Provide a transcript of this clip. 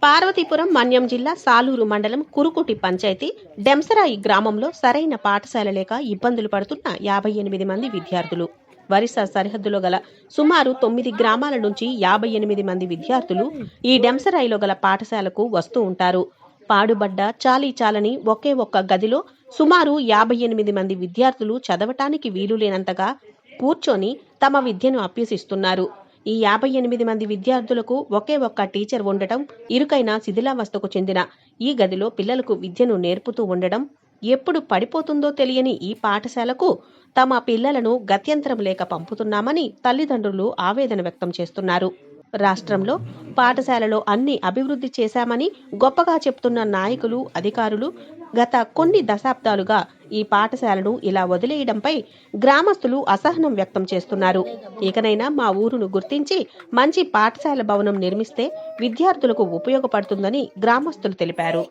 పార్వతీపురం మన్యం జిల్లా సాలూరు మండలం కురుకుటి పంచాయతీ డెంసరాయి గ్రామంలో సరైన పాఠశాల లేక ఇబ్బందులు పడుతున్న 58 మంది విద్యార్థులు. వరిసా సరిహద్దులో గల సుమారు 9 గ్రామాల నుంచి 58 మంది విద్యార్థులు ఈ డెంసరాయిలో గల పాఠశాలకు వస్తూ ఉంటారు. పాడుబడ్డ చాలీచాలని ఒకే ఒక్క గదిలో సుమారు 58 మంది విద్యార్థులు చదవటానికి వీలులేనంతగా కూర్చొని తమ విద్యను అభ్యసిస్తున్నారు. ఈ 58 మంది విద్యార్థులకు ఒకే ఒక్క టీచర్ ఉండటం, ఇరుకైన శిథిలావస్థకు చెందిన ఈ గదిలో పిల్లలకు విద్యను నేర్పుతూ ఉండడం, ఎప్పుడు పడిపోతుందో తెలియని ఈ పాఠశాలకు తమ పిల్లలను గత్యంతరం లేక పంపుతున్నామని తల్లిదండ్రులు ఆవేదన వ్యక్తం చేస్తున్నారు. రాష్ట్రంలో పాఠశాలలో అన్ని అభివృద్ధి చేశామని గొప్పగా చెప్తున్న నాయకులు, అధికారులు గత కొన్ని దశాబ్దాలుగా ఈ పాఠశాలను ఇలా వదిలేయడంపై గ్రామస్తులు అసహనం వ్యక్తం చేస్తున్నారు. ఇకనైనా మా ఊరును గుర్తించి మంచి పాఠశాల భవనం నిర్మిస్తే విద్యార్థులకు ఉపయోగపడుతుందని గ్రామస్తులు తెలిపారు.